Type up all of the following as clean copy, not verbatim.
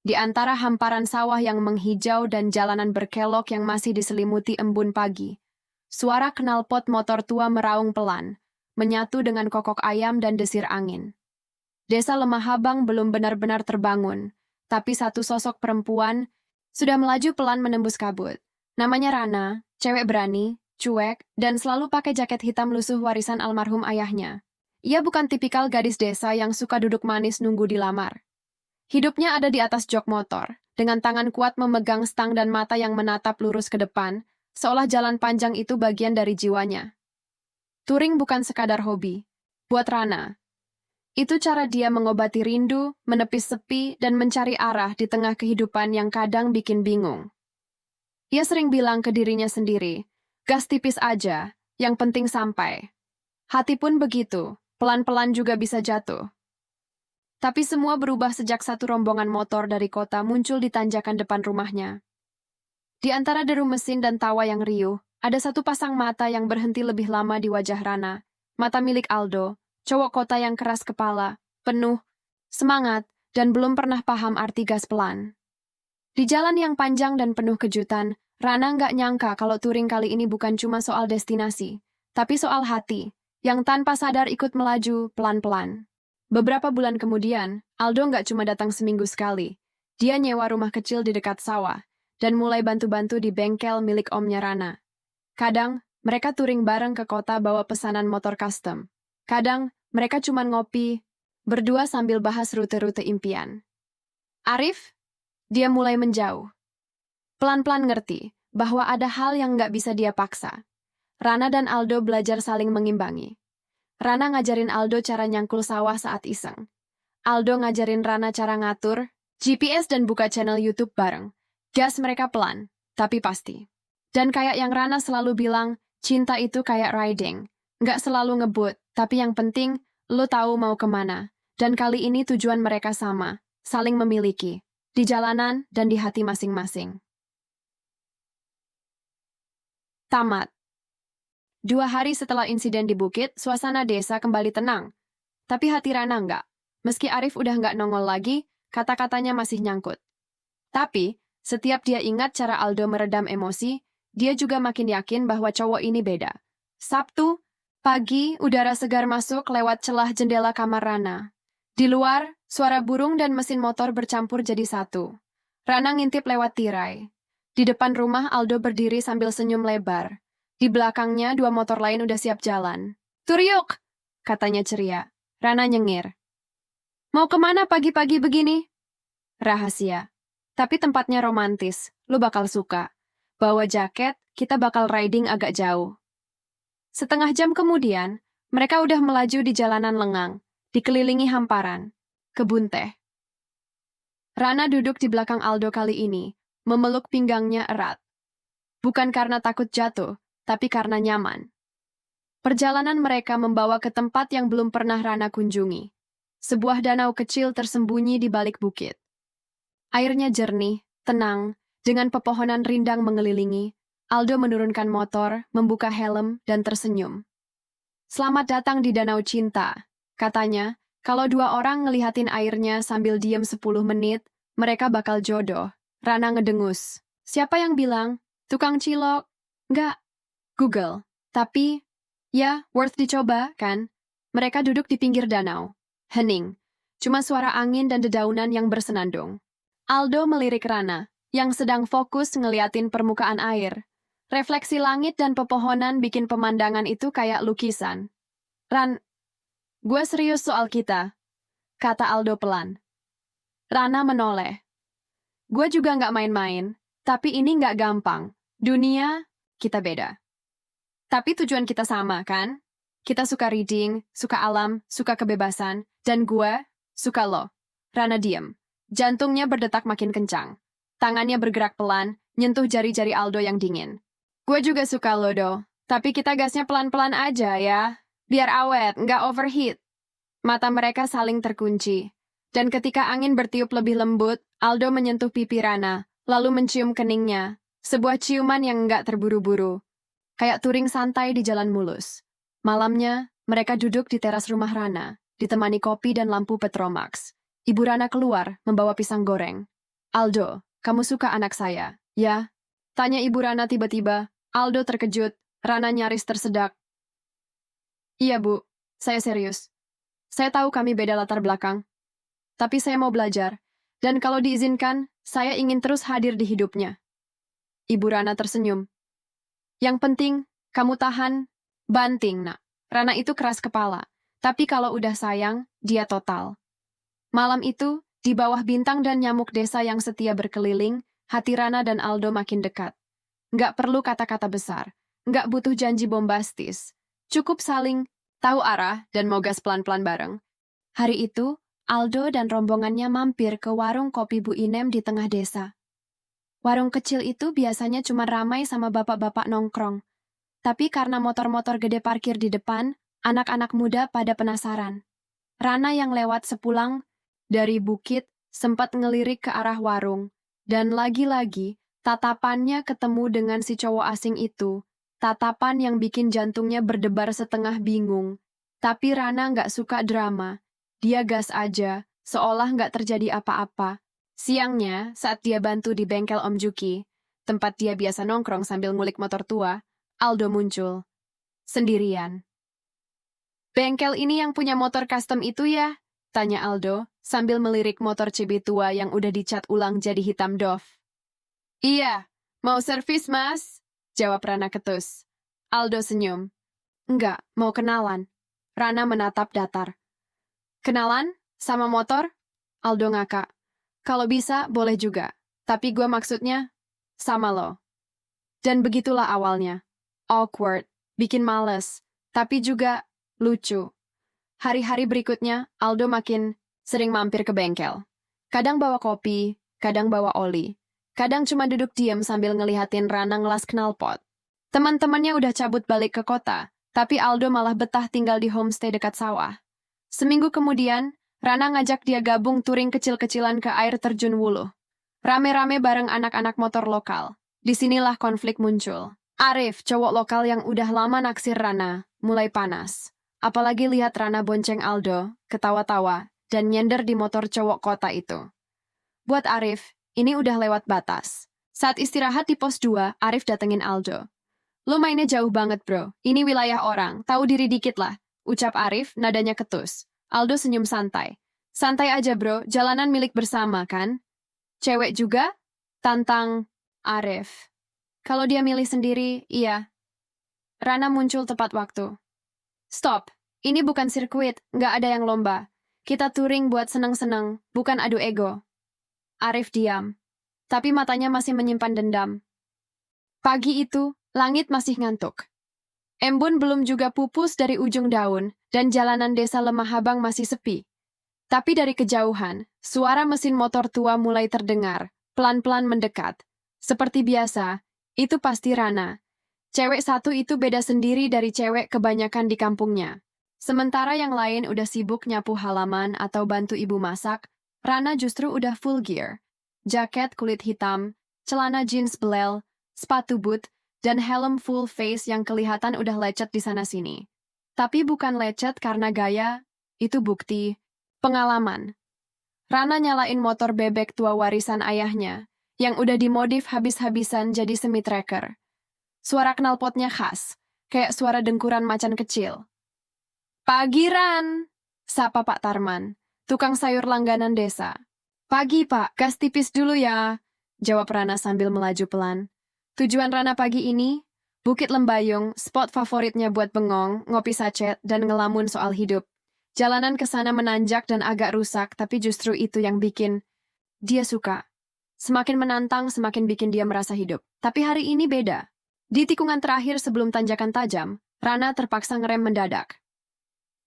Di antara hamparan sawah yang menghijau dan jalanan berkelok yang masih diselimuti embun pagi, suara knalpot motor tua meraung pelan, menyatu dengan kokok ayam dan desir angin. Desa Lemah Habang belum benar-benar terbangun, tapi satu sosok perempuan sudah melaju pelan menembus kabut. Namanya Rana, cewek berani, cuek, dan selalu pakai jaket hitam lusuh warisan almarhum ayahnya. Ia bukan tipikal gadis desa yang suka duduk manis nunggu dilamar. Hidupnya ada di atas jok motor, dengan tangan kuat memegang stang dan mata yang menatap lurus ke depan, seolah jalan panjang itu bagian dari jiwanya. Touring bukan sekadar hobi. Buat Rana, itu cara dia mengobati rindu, menepis sepi, dan mencari arah di tengah kehidupan yang kadang bikin bingung. Ia sering bilang ke dirinya sendiri, gas tipis aja, yang penting sampai. Hati pun begitu, pelan-pelan juga bisa jatuh. Tapi semua berubah sejak satu rombongan motor dari kota muncul di tanjakan depan rumahnya. Di antara deru mesin dan tawa yang riuh, ada satu pasang mata yang berhenti lebih lama di wajah Rana. Mata milik Aldo, cowok kota yang keras kepala, penuh semangat, dan belum pernah paham arti gas pelan. Di jalan yang panjang dan penuh kejutan, Rana nggak nyangka kalau touring kali ini bukan cuma soal destinasi, tapi soal hati, yang tanpa sadar ikut melaju pelan-pelan. Beberapa bulan kemudian, Aldo nggak cuma datang seminggu sekali. Dia nyewa rumah kecil di dekat sawah, dan mulai bantu-bantu di bengkel milik omnya Rana. Kadang, mereka touring bareng ke kota bawa pesanan motor custom. Kadang, mereka cuma ngopi, berdua sambil bahas rute-rute impian. Arif, dia mulai menjauh. Pelan-pelan ngerti bahwa ada hal yang nggak bisa dia paksa. Rana dan Aldo belajar saling mengimbangi. Rana ngajarin Aldo cara nyangkul sawah saat iseng. Aldo ngajarin Rana cara ngatur GPS dan buka channel YouTube bareng. Gas mereka pelan, tapi pasti. Dan kayak yang Rana selalu bilang, cinta itu kayak riding. Nggak selalu ngebut, tapi yang penting, lo tahu mau kemana. Dan kali ini tujuan mereka sama, saling memiliki. Di jalanan dan di hati masing-masing. Tamat. 2 hari setelah insiden di bukit, suasana desa kembali tenang. Tapi hati Rana enggak. Meski Arif udah nggak nongol lagi, kata-katanya masih nyangkut. Tapi, setiap dia ingat cara Aldo meredam emosi, dia juga makin yakin bahwa cowok ini beda. Sabtu, pagi, udara segar masuk lewat celah jendela kamar Rana. Di luar, suara burung dan mesin motor bercampur jadi satu. Rana ngintip lewat tirai. Di depan rumah, Aldo berdiri sambil senyum lebar. Di belakangnya, 2 motor lain udah siap jalan. "Turyuk!" katanya ceria. Rana nyengir. "Mau kemana pagi-pagi begini?" "Rahasia. Tapi tempatnya romantis. Lu bakal suka. Bawa jaket, kita bakal riding agak jauh." Setengah jam kemudian, mereka udah melaju di jalanan lengang, dikelilingi hamparan, kebun teh. Rana duduk di belakang Aldo kali ini, memeluk pinggangnya erat. Bukan karena takut jatuh, tapi karena nyaman. Perjalanan mereka membawa ke tempat yang belum pernah Rana kunjungi. Sebuah danau kecil tersembunyi di balik bukit. Airnya jernih, tenang, dengan pepohonan rindang mengelilingi. Aldo menurunkan motor, membuka helm, dan tersenyum. "Selamat datang di Danau Cinta," katanya. Kalau 2 orang ngelihatin airnya sambil diem 10 menit, mereka bakal jodoh. Rana ngedengus. "Siapa yang bilang? Tukang cilok?" "Nggak. Google. Tapi, ya, worth dicoba, kan?" Mereka duduk di pinggir danau. Hening. Cuma suara angin dan dedaunan yang bersenandung. Aldo melirik Rana, yang sedang fokus ngeliatin permukaan air. Refleksi langit dan pepohonan bikin pemandangan itu kayak lukisan. "Ran, gue serius soal kita," kata Aldo pelan. Rana menoleh. "Gue juga nggak main-main, tapi ini nggak gampang. Dunia, kita beda. Tapi tujuan kita sama, kan? Kita suka reading, suka alam, suka kebebasan, dan gue suka lo." Rana diem. Jantungnya berdetak makin kencang. Tangannya bergerak pelan, nyentuh jari-jari Aldo yang dingin. "Gue juga suka lo, Do. Tapi kita gasnya pelan-pelan aja, ya. Biar awet, nggak overheat." Mata mereka saling terkunci. Dan ketika angin bertiup lebih lembut, Aldo menyentuh pipi Rana, lalu mencium keningnya. Sebuah ciuman yang nggak terburu-buru. Kayak touring santai di jalan mulus. Malamnya, mereka duduk di teras rumah Rana, ditemani kopi dan lampu Petromax. Ibu Rana keluar, membawa pisang goreng. Aldo, kamu suka anak saya, ya? Tanya Ibu Rana tiba-tiba. Aldo terkejut. Rana nyaris tersedak. Iya, Bu. Saya serius. Saya tahu kami beda latar belakang. Tapi saya mau belajar. Dan kalau diizinkan, saya ingin terus hadir di hidupnya. Ibu Rana tersenyum. Yang penting, kamu tahan. Banting, nak. Rana itu keras kepala. Tapi kalau udah sayang, dia total. Malam itu, di bawah bintang dan nyamuk desa yang setia berkeliling, hati Rana dan Aldo makin dekat. Nggak perlu kata-kata besar. Nggak butuh janji bombastis. Cukup saling tahu arah dan mau gas pelan-pelan bareng. Hari itu, Aldo dan rombongannya mampir ke warung kopi Bu Inem di tengah desa. Warung kecil itu biasanya cuma ramai sama bapak-bapak nongkrong. Tapi karena motor-motor gede parkir di depan, anak-anak muda pada penasaran. Rana yang lewat sepulang dari bukit sempat ngelirik ke arah warung. Dan lagi-lagi, tatapannya ketemu dengan si cowok asing itu. Tatapan yang bikin jantungnya berdebar setengah bingung. Tapi Rana nggak suka drama. Dia gas aja, seolah nggak terjadi apa-apa. Siangnya, saat dia bantu di bengkel Om Juki, tempat dia biasa nongkrong sambil ngulik motor tua, Aldo muncul. Sendirian. Bengkel ini yang punya motor custom itu ya? Tanya Aldo, sambil melirik motor CB tua yang udah dicat ulang jadi hitam doff. Iya, mau servis mas? Jawab Rana ketus. Aldo senyum. Enggak, mau kenalan. Rana menatap datar. Kenalan? Sama motor? Aldo ngakak. Kalau bisa, boleh juga. Tapi gue maksudnya, sama lo. Dan begitulah awalnya. Awkward, bikin males, tapi juga lucu. Hari-hari berikutnya, Aldo makin sering mampir ke bengkel. Kadang bawa kopi, kadang bawa oli. Kadang cuma duduk diam sambil ngelihatin Rana ngelas knalpot. Teman-temannya udah cabut balik ke kota, tapi Aldo malah betah tinggal di homestay dekat sawah. Seminggu kemudian, Rana ngajak dia gabung touring kecil-kecilan ke air terjun Wuluh. Rame-rame bareng anak-anak motor lokal. Disinilah konflik muncul. Arif, cowok lokal yang udah lama naksir Rana, mulai panas. Apalagi lihat Rana bonceng Aldo, ketawa-tawa, dan nyender di motor cowok kota itu. Buat Arif, ini udah lewat batas. Saat istirahat di pos 2, Arif datengin Aldo. Lo mainnya jauh banget bro, ini wilayah orang, tahu diri dikit lah. Ucap Arif, nadanya ketus. Aldo senyum santai. Santai aja bro, jalanan milik bersama kan? Cewek juga? Tantang Arif. Kalau dia milih sendiri, iya. Rana muncul tepat waktu. Stop, ini bukan sirkuit, nggak ada yang lomba. Kita touring buat seneng-seneng, bukan adu ego. Arif diam, tapi matanya masih menyimpan dendam. Pagi itu, langit masih ngantuk. Embun belum juga pupus dari ujung daun, dan jalanan desa Lemah Habang masih sepi. Tapi dari kejauhan, suara mesin motor tua mulai terdengar, pelan-pelan mendekat. Seperti biasa, itu pasti Rana. Cewek satu itu beda sendiri dari cewek kebanyakan di kampungnya. Sementara yang lain udah sibuk nyapu halaman atau bantu ibu masak, Rana justru udah full gear. Jaket kulit hitam, celana jeans belel, sepatu boot, dan helm full face yang kelihatan udah lecet di sana-sini. Tapi bukan lecet karena gaya, itu bukti pengalaman. Rana nyalain motor bebek tua warisan ayahnya, yang udah dimodif habis-habisan jadi semi-tracker. Suara knalpotnya khas, kayak suara dengkuran macan kecil. Pagi Ran, sapa Pak Tarman, tukang sayur langganan desa. Pagi Pak, gas tipis dulu ya, jawab Rana sambil melaju pelan. Tujuan Rana pagi ini, Bukit Lembayung, spot favoritnya buat bengong, ngopi sachet, dan ngelamun soal hidup. Jalanan ke sana menanjak dan agak rusak, tapi justru itu yang bikin dia suka. Semakin menantang, semakin bikin dia merasa hidup. Tapi hari ini beda. Di tikungan terakhir sebelum tanjakan tajam, Rana terpaksa ngerem mendadak.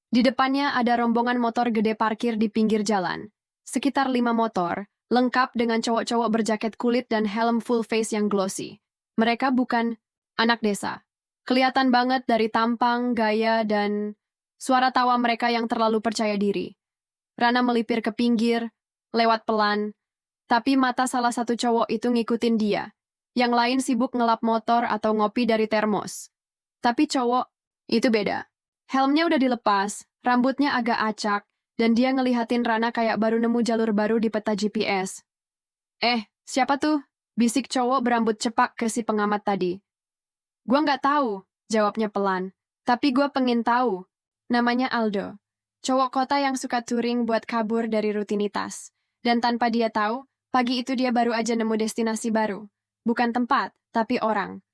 Di depannya ada rombongan motor gede parkir di pinggir jalan. Sekitar 5 motor, lengkap dengan cowok-cowok berjaket kulit dan helm full face yang glossy. Mereka bukan anak desa. Kelihatan banget dari tampang, gaya, dan suara tawa mereka yang terlalu percaya diri. Rana melipir ke pinggir, lewat pelan, tapi mata salah satu cowok itu ngikutin dia. Yang lain sibuk ngelap motor atau ngopi dari termos. Tapi cowok itu beda. Helmnya udah dilepas, rambutnya agak acak, dan dia ngelihatin Rana kayak baru nemu jalur baru di peta GPS. Siapa tuh? Bisik cowok berambut cepak ke si pengamat tadi. Gua nggak tahu, jawabnya pelan. Tapi gua pengen tahu. Namanya Aldo. Cowok kota yang suka touring buat kabur dari rutinitas. Dan tanpa dia tahu, pagi itu dia baru aja nemu destinasi baru. Bukan tempat, tapi orang.